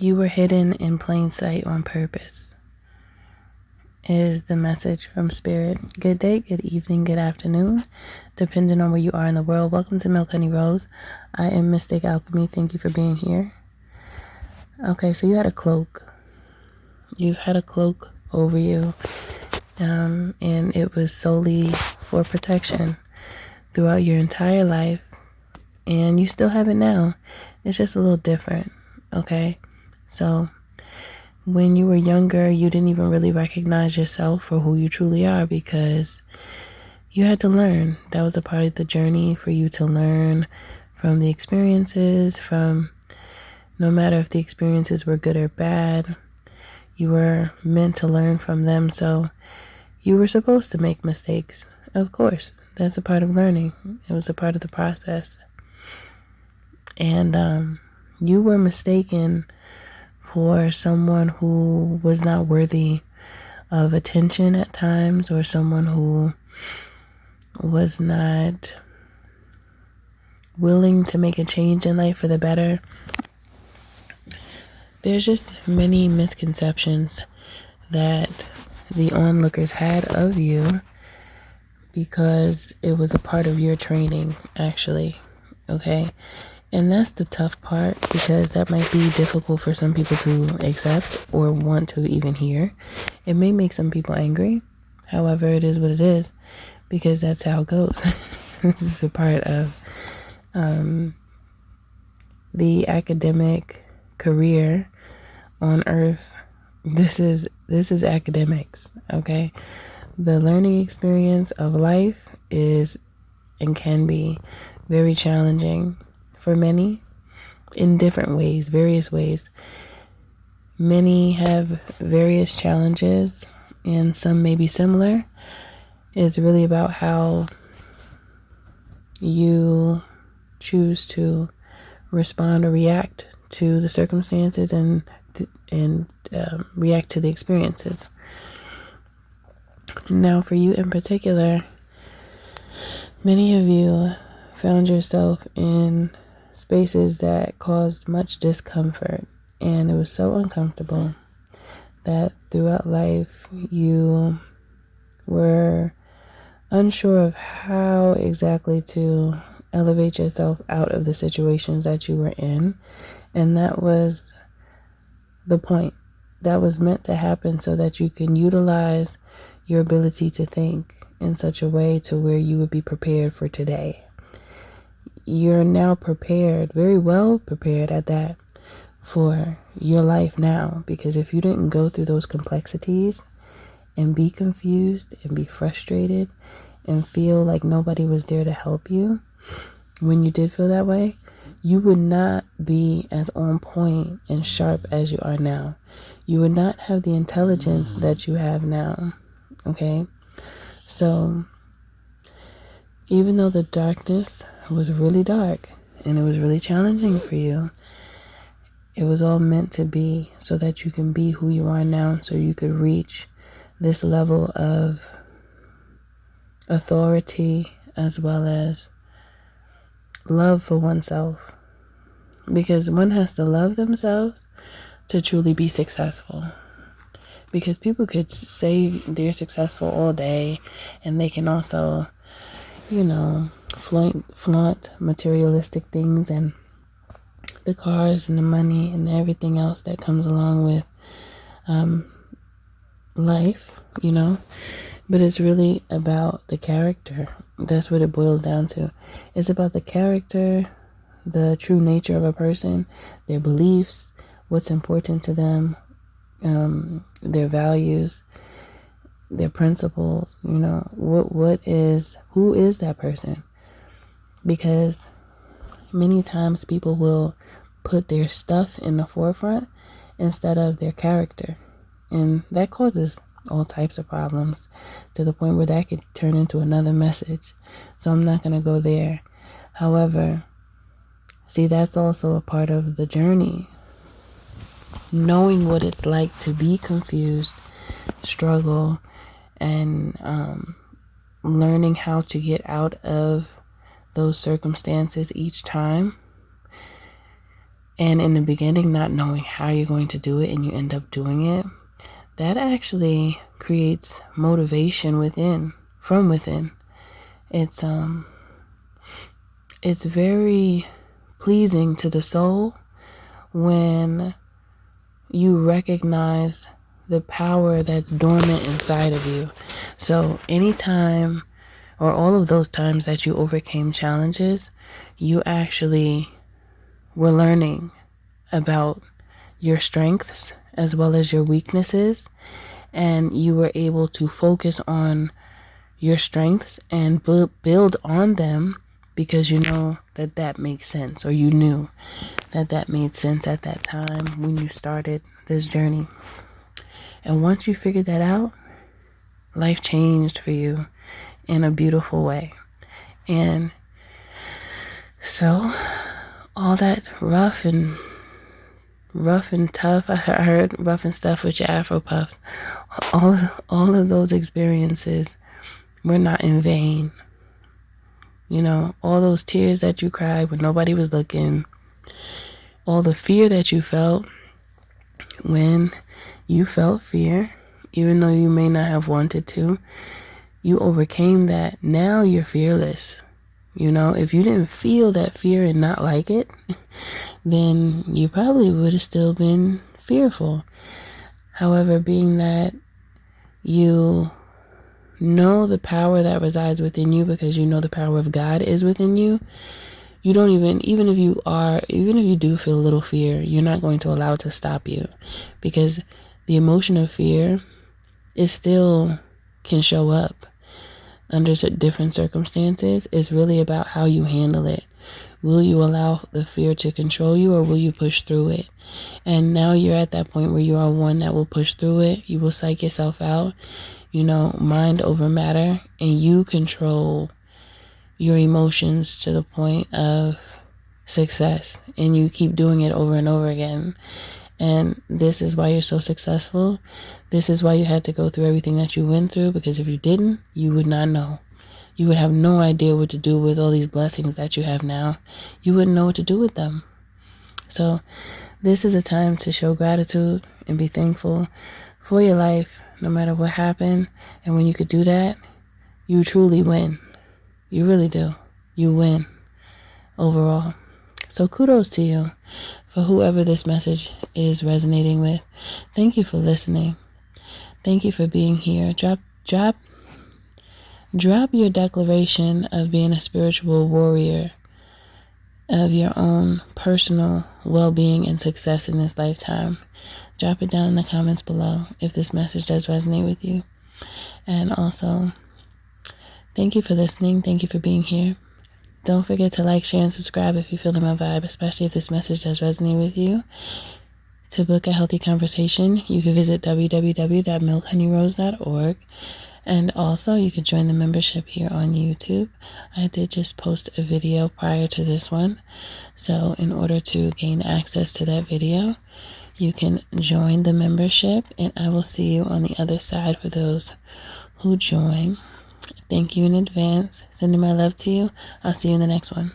You were hidden in plain sight on purpose, is the message from Spirit. Good day, good evening, good afternoon, depending on where you are in the world. Welcome to Milk Honey Rose. I am Mystic Alchemy. Thank you for being here. Okay, so you had a cloak. You've had a cloak over you, and it was solely for protection throughout your entire life, and you still have it now. It's just a little different, okay? So when you were younger, you didn't even really recognize yourself for who you truly are because you had to learn. That was a part of the journey for you to learn from the experiences, from no matter if the experiences were good or bad, you were meant to learn from them. So you were supposed to make mistakes. Of course, that's a part of learning. It was a part of the process. And you were mistaken for someone who was not worthy of attention at times, or someone who was not willing to make a change in life for the better. There's just many misconceptions that the onlookers had of you because it was a part of your training, actually, okay? And that's the tough part, because that might be difficult for some people to accept or want to even hear. It may make some people angry. However, it is what it is, because that's how it goes. This is a part of the academic career on Earth. This is academics, okay? The learning experience of life is and can be very challenging for many in different ways, various ways. Many have various challenges and some may be similar. It's really about how you choose to respond or react to the circumstances and react to the experiences. Now, for you in particular, many of you found yourself in spaces that caused much discomfort, and it was so uncomfortable that throughout life you were unsure of how exactly to elevate yourself out of the situations that you were in. And that was the point. That was meant to happen so that you can utilize your ability to think in such a way to where you would be prepared for today. You're now prepared, very well prepared at that, for your life now. Because if you didn't go through those complexities and be confused and be frustrated and feel like nobody was there to help you, when you did feel that way, you would not be as on point and sharp as you are now. You would not have the intelligence that you have now, okay? So even though the darkness was really dark and it was really challenging for you, it was all meant to be so that you can be who you are now, so you could reach this level of authority as well as love for oneself. Because one has to love themselves to truly be successful. Because people could say they're successful all day, and they can also, flaunt materialistic things and the cars and the money and everything else that comes along with life, But it's really about the character. That's what it boils down to. It's about the character, the true nature of a person, their beliefs, what's important to them, their values, their principles, who is that person? Because many times people will put their stuff in the forefront instead of their character. And that causes all types of problems, to the point where that could turn into another message. So I'm not going to go there. However, see, that's also a part of the journey. Knowing what it's like to be confused, struggle, and learning how to get out of those circumstances each time, And in the beginning, not knowing how you're going to do it and you end up doing it, that actually creates motivation from within. It's very pleasing to the soul when you recognize the power that's dormant inside of you. So anytime, or all of those times that you overcame challenges, you actually were learning about your strengths as well as your weaknesses, and you were able to focus on your strengths and build on them because you know that makes sense, or you knew that made sense at that time when you started this journey. And once you figured that out, life changed for you in a beautiful way. And so all that rough and tough, I heard rough and stuff with your Afro puffs, all of those experiences were not in vain. You know, all those tears that you cried when nobody was looking, all the fear that you felt when you felt fear, even though you may not have wanted to, you overcame that. Now you're fearless. You know, if you didn't feel that fear and not like it, then you probably would have still been fearful. However, being that you know the power that resides within you because you know the power of God is within you, you don't even if you do feel a little fear, you're not going to allow it to stop you, because the emotion of fear still can show up under different circumstances. It's really about how you handle it. Will you allow the fear to control you, or will you push through it? And now you're at that point where you are one that will push through it. You will psych yourself out, mind over matter, and you control your emotions to the point of success, and you keep doing it over and over again. And this is why you're so successful. This is why you had to go through everything that you went through, because if you didn't, you would not know. You would have no idea what to do with all these blessings that you have now. You wouldn't know what to do with them. So this is a time to show gratitude and be thankful for your life, no matter what happened. And when you could do that, you truly win. You really do. You win overall. So kudos to you for whoever this message is resonating with. Thank you for listening. Thank you for being here. Drop your declaration of being a spiritual warrior of your own personal well-being and success in this lifetime. Drop it down in the comments below if this message does resonate with you. And also, thank you for listening. Thank you for being here. Don't forget to like, share, and subscribe if you feel in my vibe, especially if this message does resonate with you. To book a healthy conversation, you can visit www.milkhoneyrose.org. And also, you can join the membership here on YouTube. I did just post a video prior to this one. So in order to gain access to that video, you can join the membership, and I will see you on the other side for those who join. Thank you in advance. Sending my love to you. I'll see you in the next one.